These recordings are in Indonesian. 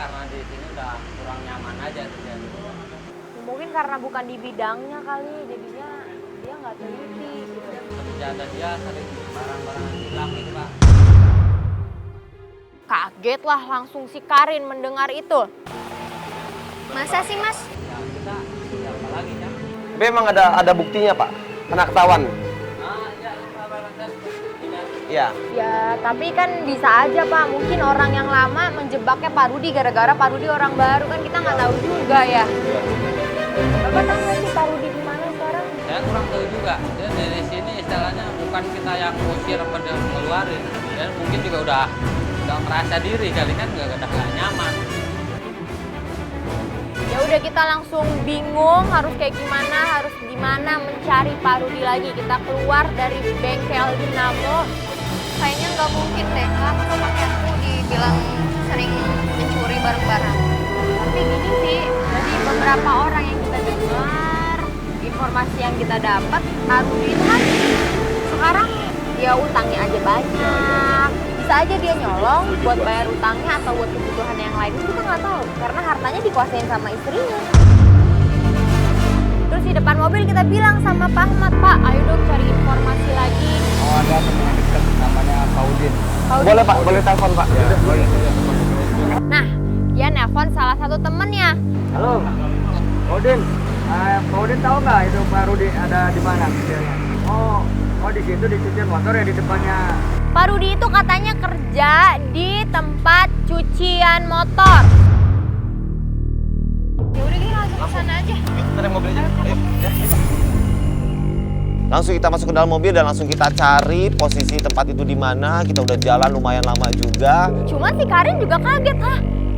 karena di sini udah kurang nyaman aja kerjanya. Mungkin karena bukan di bidangnya kali, jadinya dia nggak teliti gitu. Kerja dan dia sering barang-barang hilang gitu Pak. Kaget lah langsung si Karin mendengar itu. Masa sih Mas? Ya kita apa lagi kan? Tapi emang ada buktinya Pak, kena ketahuan. Iya barang dan Iya. Ya tapi kan bisa aja Pak, mungkin orang yang lama menjebaknya Pak Rudi gara-gara Pak Rudi orang baru, kan kita nggak tahu juga ya. Bapak tahu nggak sih Pak Rudi di mana sekarang? saya kurang tahu juga. Dia dari sini istilahnya bukan kita yang ngusir apa dia ngeluarin. Dan mungkin juga udah merasa diri kali kan nggak nyaman. Ya udah kita langsung bingung harus kayak gimana, harus gimana mencari Pak Rudi lagi. Kita keluar dari bengkel Dinamo. Kayaknya nggak mungkin deh, masa pakaianku dibilang sering mencuri barang-barang. Tapi gini sih, dari beberapa orang yang kita dengar, informasi yang kita dapat, Pak Rudi itu kan sekarang dia utangnya aja banyak. Bisa aja dia nyolong buat bayar utangnya atau buat kebutuhan yang lain, kita nggak tahu. Karena hartanya dikuasain sama istrinya. Terus di depan mobil kita bilang sama Pak Ahmad, Pak, ayo dong cari informasi lagi. Oh ada teman dekat namanya Paudin. Boleh Pak, boleh telepon Pak. Ya, boleh. Nah, dia nelpon salah satu temennya. Halo, Paudin. Paudin tahu nggak itu Pak Rudi ada di mana kerjanya? Oh di situ di cucian motor ya di depannya. Pak Rudi itu katanya kerja di tempat cucian motor. Ya udah kita langsung ke sana aja. Kita mobil aja. Ayo. Ya. Langsung kita masuk ke dalam mobil dan langsung kita cari posisi tempat itu di mana. Kita udah jalan lumayan lama juga. Cuma si Karin juga kaget,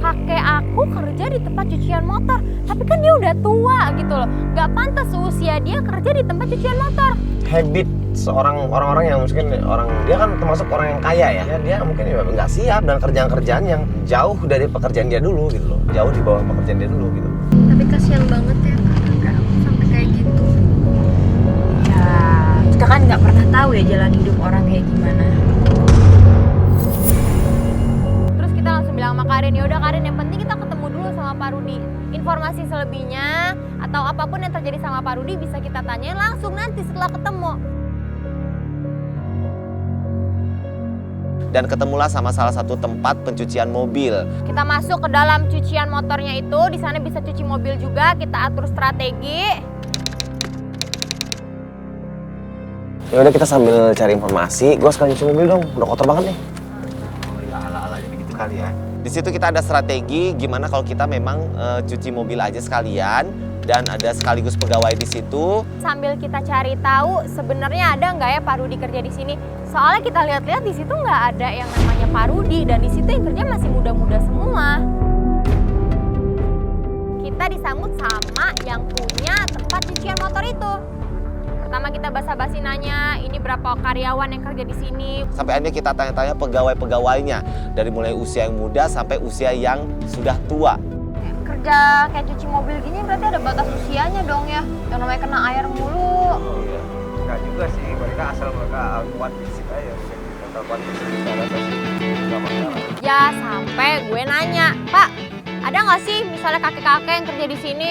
kakek aku kerja di tempat cucian motor. Tapi kan dia udah tua gitu loh. Gak pantas seusia dia kerja di tempat cucian motor. Habit orang-orang yang mungkin dia kan termasuk orang yang kaya ya. Dia mungkin nggak siap dengan kerjaan-kerjaan yang jauh dari pekerjaan dia dulu gitu loh. Jauh di bawah pekerjaan dia dulu gitu. Tapi kasihan banget ya kakak aku sampai kayak gitu. Ya, kita kan nggak pernah tahu ya jalan hidup orang kayak gimana. Terus kita langsung bilang sama Karin, ya udah Karin, yang penting kita ketemu dulu sama Pak Rudi. Informasi selebihnya atau apapun yang terjadi sama Pak Rudi bisa kita tanyain langsung nanti setelah ketemu. Dan ketemulah sama salah satu tempat pencucian mobil. Kita masuk ke dalam cucian motornya itu, di sana bisa cuci mobil juga, kita atur strategi. Ya udah kita sambil cari informasi. Gue sekalian cuci mobil dong, udah kotor banget nih. Oh ya ala-ala jadi gitu kali ya. Di situ kita ada strategi gimana kalau kita memang cuci mobil aja sekalian dan ada sekaligus pegawai di situ. Sambil kita cari tahu sebenarnya ada nggak ya Pak Rudi kerja di sini. Soalnya kita lihat-lihat di situ nggak ada yang namanya Pak Rudi dan di situ yang kerja masih muda-muda semua. Kita disambut sama yang punya tempat cucian motor itu. Pertama kita basa-basi nanya, ini berapa karyawan yang kerja di sini. Sampai akhirnya kita tanya-tanya pegawai-pegawainya dari mulai usia yang muda sampai usia yang sudah tua. Kerja kayak cuci mobil gini berarti ada batas usianya dong ya. Yang namanya kena air mulu. Oh iya. Enggak juga sih, mereka asal mereka kuat fisik aja. Mereka kuat fisik bisa rasa sih. Enggak masalah. Ya sampai gue nanya, Pak, ada nggak sih misalnya kakek-kakek yang kerja di sini?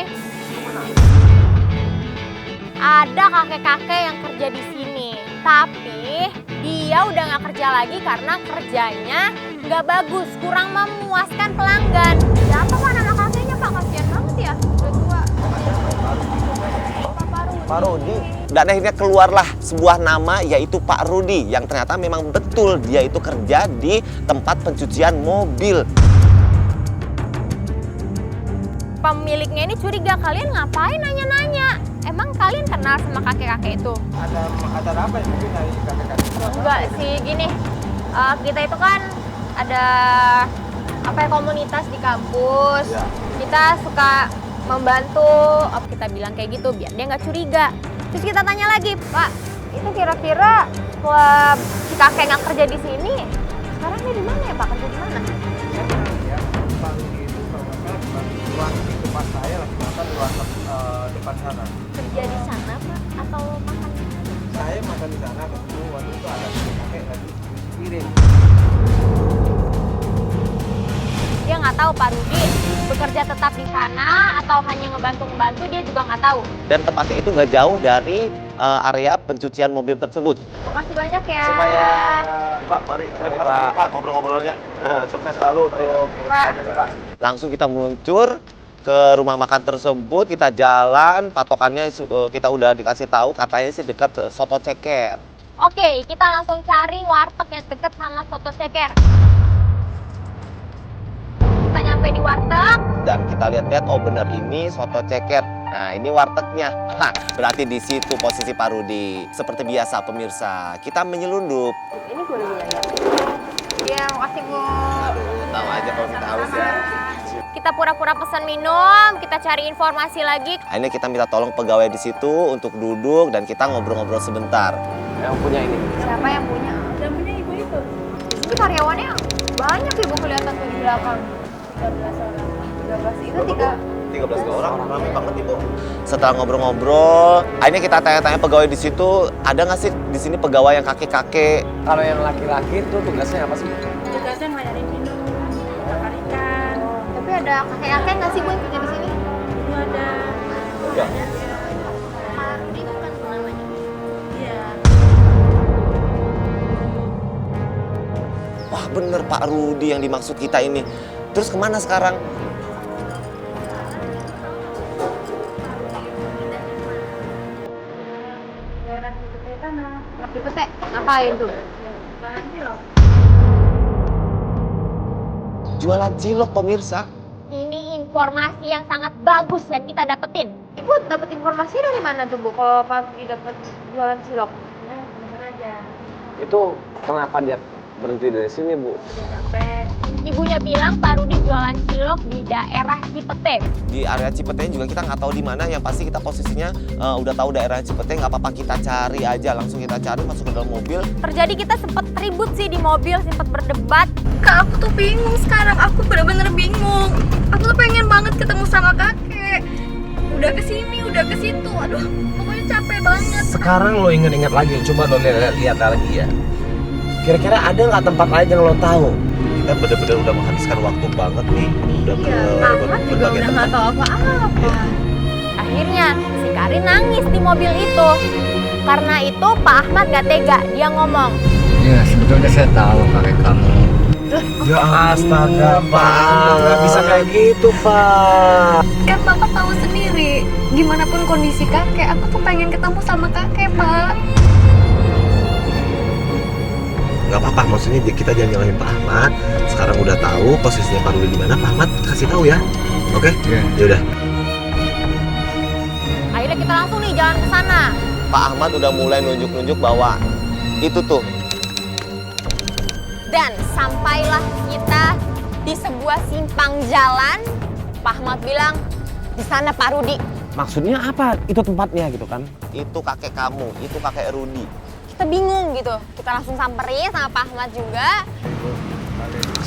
Ada kakek-kakek yang kerja di sini, tapi dia udah nggak kerja lagi karena kerjanya nggak bagus, kurang memuaskan pelanggan. Siapa Pak nama kakeknya Pak? Kasian banget ya, udah tua. Pak Rudi. Dan akhirnya keluarlah sebuah nama yaitu Pak Rudi yang ternyata memang betul dia itu kerja di tempat pencucian mobil. Pemiliknya ini curiga, kalian ngapain nanya-nanya? Emang kalian kenal sama kakek-kakek itu? Ada apa ya mungkin dari kakek-kakek? Enggak sih, gini, kita itu kan ada komunitas di kampus. Ya. Kita suka membantu, kita bilang kayak gitu biar dia nggak curiga. Terus kita tanya lagi, Pak, itu kira-kira si kakek nggak kerja di sini, sekarang dia di mana ya Pak? Kerja di mana? Ya, Pak Rudi itu kalau nggak salah di ruang di depan saya lagi makan di ruang depan sana. Kerja di sana Pak? Atau makan? Saya makan di sana ketemu waktu itu ada kakek lagi piring. Dia nggak tahu Pak Rudi bekerja tetap di sana atau hanya ngebantu-ngebantu, dia juga nggak tahu. Dan tempatnya itu nggak jauh dari area pencucian mobil tersebut. Makasih banyak ya. Supaya Pak, mari Pak ngobrol-ngobrolnya. Sukses selalu. Pak. Langsung kita meluncur ke rumah makan tersebut, kita jalan, patokannya kita udah dikasih tahu, katanya sih dekat Soto Ceker. Oke, kita langsung cari warteg yang deket sama Soto Ceker. Kita nyampe di warteg. Dan kita lihat-lihat, oh benar ini Soto Ceker. Nah ini wartegnya. Hah, berarti di situ posisi Pak Rudi. Seperti biasa pemirsa, kita menyelundup. Ini gue udah ya. Iya, makasih Bu. Aduh, tahu aja kalau kita haus ya. Kita pura-pura pesan minum, kita cari informasi lagi. Akhirnya kita minta tolong pegawai di situ untuk duduk dan kita ngobrol-ngobrol sebentar. Yang punya ini. Siapa yang punya? Yang punya ibu itu. Ini karyawannya banyak ibu kelihatan tuh di belakang. 13 orang. 13 itu 13 orang, ramai banget ibu. Setelah ngobrol-ngobrol, akhirnya kita tanya-tanya pegawai di situ, ada nggak sih di sini pegawai yang kakek-kakek? Kalau yang laki-laki itu tugasnya apa sih? Tugasnya ngelayanin minum, bakar ikan. Tapi ada kakek-kakek nggak sih Bu yang kerja di sini? Itu ada. Enggak. Pak Rudi bukan namanya. Iya. Wah bener Pak Rudi yang dimaksud kita ini. Terus kemana sekarang? Ngerti pete? Ngapain tuh? Jualan cilok pemirsa. Ini informasi yang sangat bagus dan kita dapetin. Ibu dapet informasi dari mana tuh Bu? Kalau Pak Rudi dapet jualan cilok? Itu kenapa dia berhenti dari sini, Bu? Ibunya bilang Pak Rudi jualan cilok di daerah Cipete. Di area Cipete juga kita nggak tahu di mana. Yang pasti kita posisinya udah tahu daerah Cipete. Nggak apa-apa kita cari aja. Langsung kita cari masuk ke dalam mobil. Terjadi kita sempat ribut sih di mobil, sempat berdebat. Kak, aku tuh bingung sekarang. Aku bener-bener bingung. Aku tuh pengen banget ketemu sama kakek. Udah kesini, udah ke situ. Aduh, pokoknya capek banget. Sekarang lo inget-inget lagi. Coba lo lihat lagi ya. Kira-kira ada nggak tempat lain yang lo tahu? Kita bener-bener udah menghabiskan waktu banget nih. Udah ke Ahmad juga udah nggak tahu apa-apa. Akhirnya si Karin nangis di mobil itu. Karena itu Pak Ahmad gak tega, dia ngomong. Ya, sebetulnya saya tahu kakek kamu. Ya astaga Pak, nggak bisa kayak gitu Pak. Kan Bapak tahu sendiri, gimana pun kondisi kakek, aku tuh pengen ketemu sama kakek, Pak. Nggak apa-apa, maksudnya kita jangan nyalahin Pak Ahmad. Sekarang udah tahu posisinya Pak Rudi di mana, Pak Ahmad kasih tahu ya. Oke? Iya. Yaudah. Akhirnya kita langsung nih jalan ke sana. Pak Ahmad udah mulai nunjuk-nunjuk bahwa itu tuh. Dan sampailah kita di sebuah simpang jalan. Pak Ahmad bilang, di sana Pak Rudi. Maksudnya apa? Itu tempatnya gitu kan? Itu kakek kamu, itu kakek Rudi. Kita bingung gitu. Kita langsung samperin sama Pak Ahmad juga.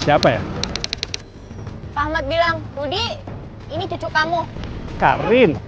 Siapa ya? Pak Ahmad bilang, Rudi, ini cucu kamu. Karin.